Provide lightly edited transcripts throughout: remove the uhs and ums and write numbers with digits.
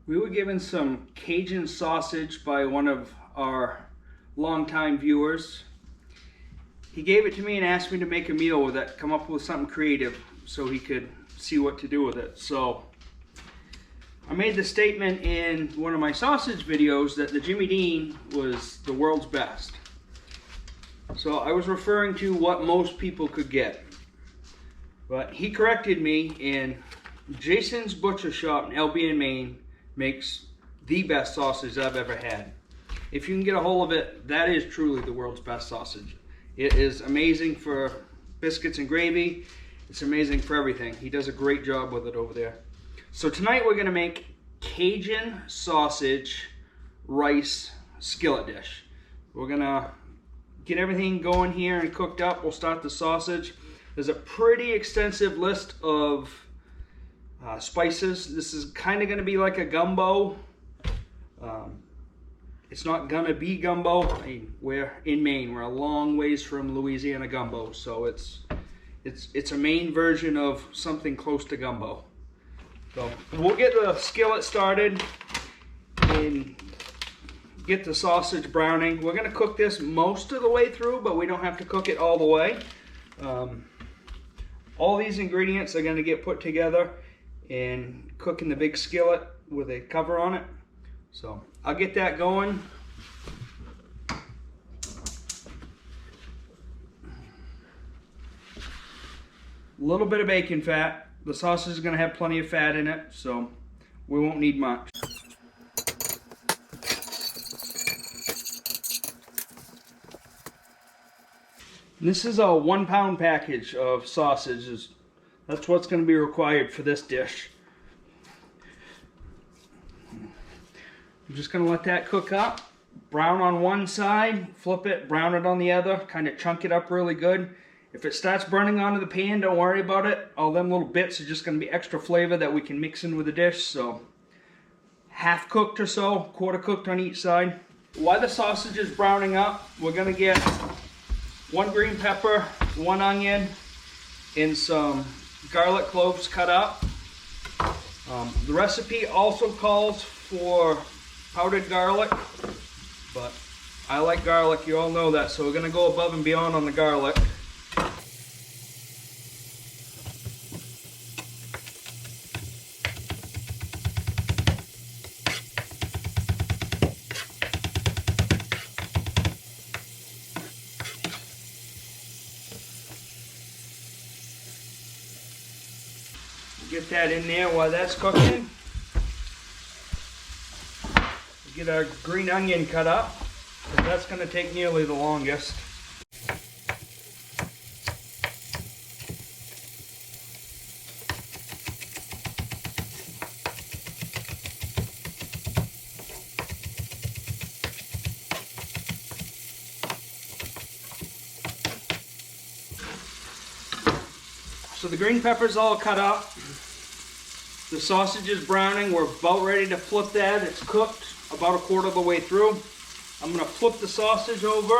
We were given some Cajun sausage by one of our longtime viewers. He gave it to me and asked me to make a meal with it, come up with something creative so he could see what to do with it. So I made the statement in one of my sausage videos that the Jimmy Dean was the world's best. So I was referring to what most people could get. But he corrected me, and Jason's Butcher Shop in Albion, Maine makes the best sausage I've ever had. If you can get a hold of it, that is truly the world's best sausage. It is amazing for biscuits and gravy. It's amazing for everything. He does a great job with it over there. So tonight we're going to make Cajun sausage rice skillet dish. We're going to get everything going here and cooked up. We'll start the sausage. There's a pretty extensive list of spices. This is kind of going to be like a gumbo. It's not going to be gumbo. I mean, we're in Maine. We're a long ways from Louisiana gumbo, so it's a Maine version of something close to gumbo. So we'll get the skillet started and get the sausage browning. We're going to cook this most of the way through, but we don't have to cook it all the way. All these ingredients are going to get put together and cook in the big skillet with a cover on it. So I'll get that going. A little bit of bacon fat. The sausage is going to have plenty of fat in it, so we won't need much. This is a 1 pound package of sausages. That's what's going to be required for this dish. I'm just going to let that cook up. Brown on one side, flip it, brown it on the other, kind of chunk it up really good. If it starts burning onto the pan, don't worry about it. All them little bits are just going to be extra flavor that we can mix in with the dish. So half cooked or so, quarter cooked on each side. While the sausage is browning up, we're going to get 1 green pepper, 1 onion, and some garlic cloves cut up. The recipe also calls for powdered garlic, but I like garlic, you all know that, so we're going to go above and beyond on the garlic. Get that in there while that's cooking. Get our green onion cut up, because that's going to take nearly the longest. So the green pepper's all cut up. The sausage is browning. We're about ready to flip that. It's cooked about a quarter of the way through. I'm going to flip the sausage over.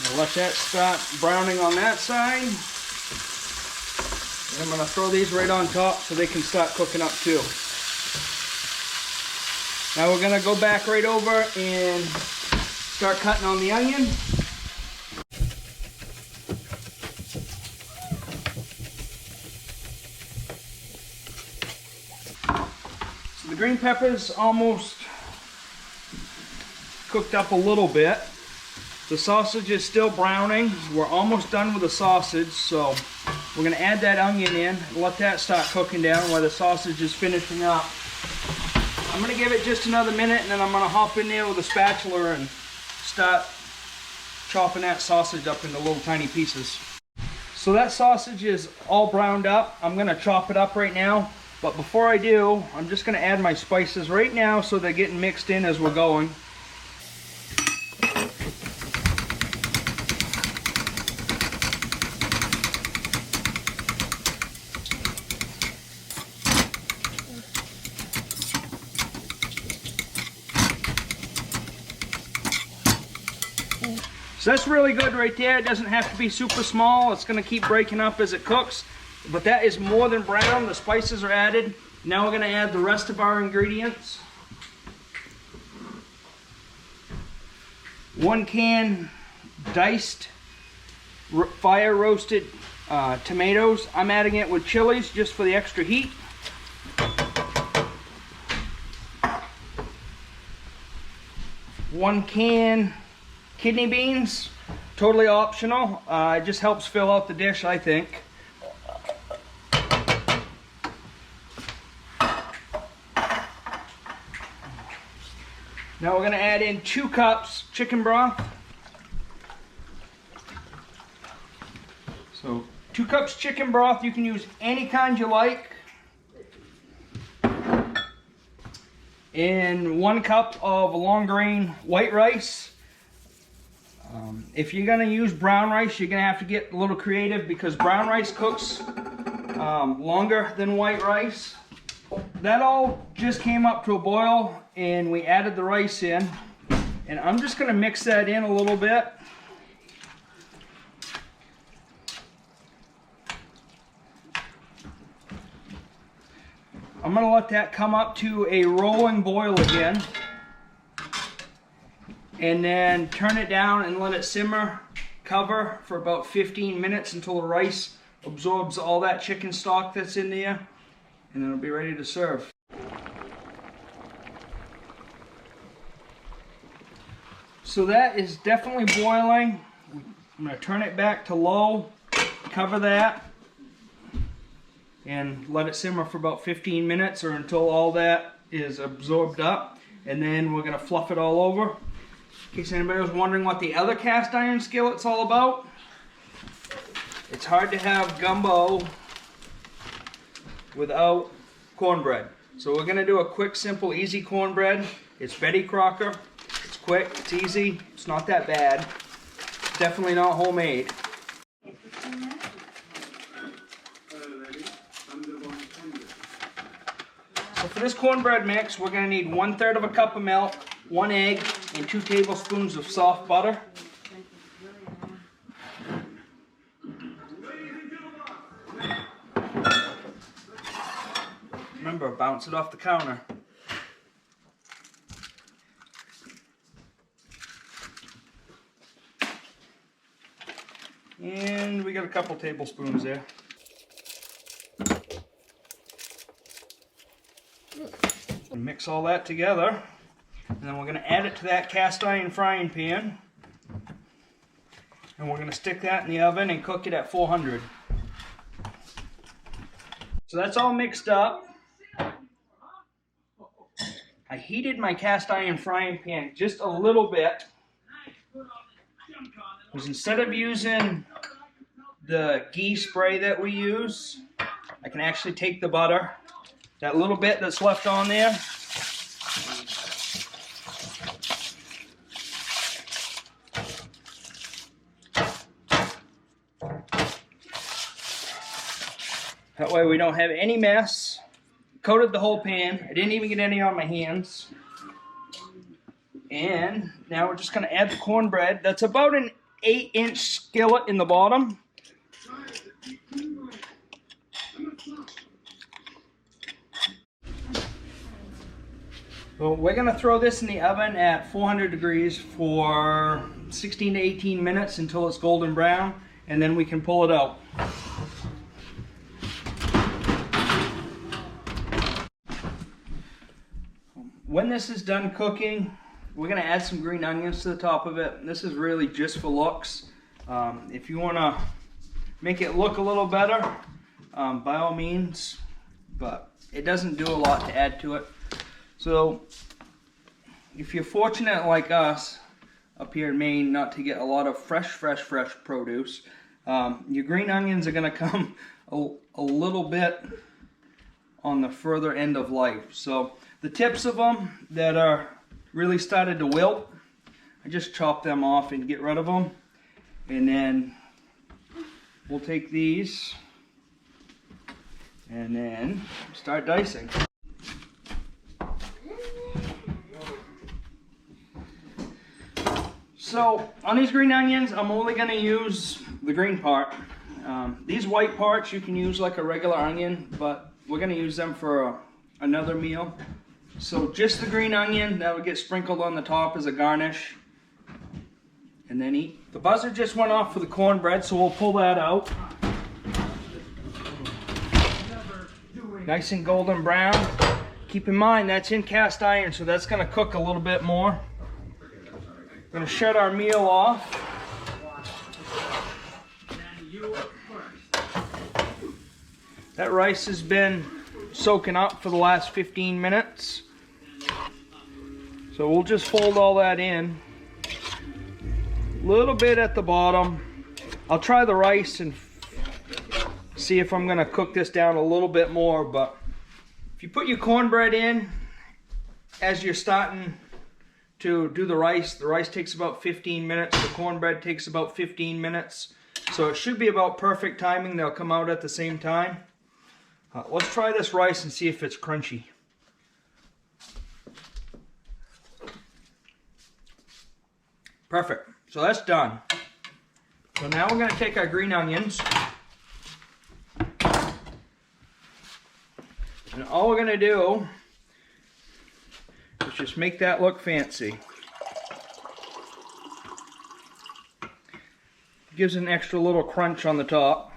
Now let that start browning on that side. And I'm going to throw these right on top so they can start cooking up too. Now we're going to go back right over and start cutting on the onion. So the green pepper's almost cooked up a little bit. The sausage is still browning. We're almost done with the sausage, so we're going to add that onion in and let that start cooking down while the sausage is finishing up. I'm going to give it just another minute, and then I'm going to hop in there with a spatula and start chopping that sausage up into little tiny pieces. So that sausage is all browned up. I'm going to chop it up right now, but before I do, I'm just going to add my spices right now so they're getting mixed in as we're going. So that's really good right there. It doesn't have to be super small. It's gonna keep breaking up as it cooks. But that is more than brown. The spices are added. Now we're gonna add the rest of our ingredients. 1 can diced fire roasted tomatoes. I'm adding it with chilies just for the extra heat. 1 can kidney beans, totally optional. It just helps fill out the dish, I think. Now we're going to add in 2 cups chicken broth. So 2 cups chicken broth. You can use any kind you like. And 1 cup of long grain white rice. If you're going to use brown rice, you're going to have to get a little creative because brown rice cooks longer than white rice. That all just came up to a boil and we added the rice in. And I'm just going to mix that in a little bit. I'm going to let that come up to a rolling boil again. And then turn it down and let it simmer, cover for about 15 minutes until the rice absorbs all that chicken stock that's in there. And it'll be ready to serve. So that is definitely boiling. I'm going to turn it back to low, cover that, and let it simmer for about 15 minutes or until all that is absorbed up. And then we're going to fluff it all over. In case anybody was wondering what the other cast iron skillet's all about, it's hard to have gumbo without cornbread. So we're going to do a quick, simple, easy cornbread. It's Betty Crocker. It's quick, it's easy, it's not that bad. It's definitely not homemade. So for this cornbread mix, we're going to need 1/3 cup of milk, 1 egg, and 2 tablespoons of soft butter. Remember, bounce it off the counter. And we got a couple tablespoons there. And mix all that together. And then we're going to add it to that cast iron frying pan. And we're going to stick that in the oven and cook it at 400. So that's all mixed up. I heated my cast iron frying pan just a little bit. Because instead of using the ghee spray that we use, I can actually take the butter, that little bit that's left on there, that way we don't have any mess. Coated the whole pan. I didn't even get any on my hands. And now we're just going to add the cornbread. That's about an 8-inch skillet in the bottom. So we're going to throw this in the oven at 400 degrees for 16 to 18 minutes until it's golden brown, and then we can pull it out. When this is done cooking, we're going to add some green onions to the top of it. This is really just for looks. If you want to make it look a little better, by all means, but it doesn't do a lot to add to it. So if you're fortunate like us up here in Maine not to get a lot of fresh produce, your green onions are going to come a little bit on the further end of life. So the tips of them that are really started to wilt, I just chop them off and get rid of them. And then we'll take these and then start dicing. So on these green onions, I'm only going to use the green part. These white parts you can use like a regular onion, but we're going to use them for another meal. So just the green onion, that would get sprinkled on the top as a garnish, and then eat. The buzzer just went off for the cornbread, so we'll pull that out. Nice and golden brown. Keep in mind that's in cast iron, so that's going to cook a little bit more. We're going to shut our meal off. That rice has been soaking up for the last 15 minutes. So we'll just fold all that in. A little bit at the bottom. I'll try the rice and see if I'm going to cook this down a little bit more, but if you put your cornbread in as you're starting to do the rice takes about 15 minutes, the cornbread takes about 15 minutes, so it should be about perfect timing. They'll come out at the same time. Let's try this rice and see if it's crunchy. Perfect, so that's done. So now we're going to take our green onions, and all we're going to do is just make that look fancy. Gives an extra little crunch on the top.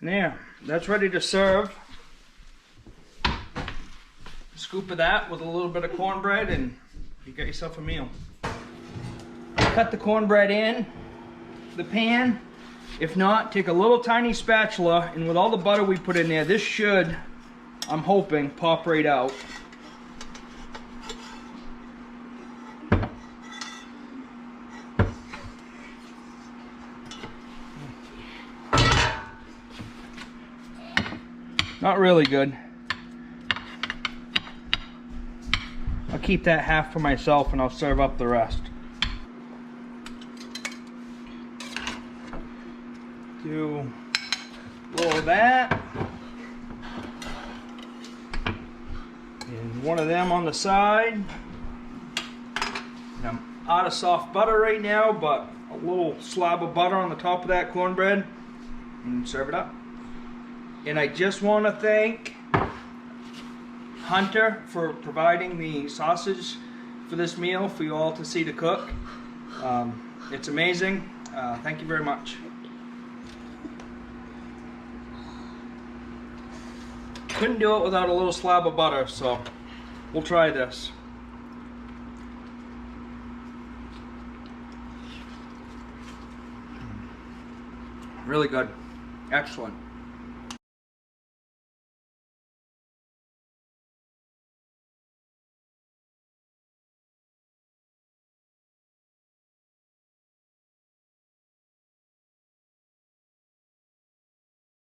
And there, that's ready to serve. A scoop of that with a little bit of cornbread and you got yourself a meal. Cut the cornbread in the pan. If not, take a little tiny spatula, and with all the butter we put in there, this should, I'm hoping, pop right out. Not really good. I'll keep that half for myself and I'll serve up the rest. Do a little of that. And one of them on the side. And I'm out of soft butter right now, but a little slab of butter on the top of that cornbread and serve it up. And I just want to thank Hunter for providing the sausage for this meal for you all to see to cook. It's amazing. Thank you very much. Couldn't do it without a little slab of butter, so we'll try this. Really good. Excellent.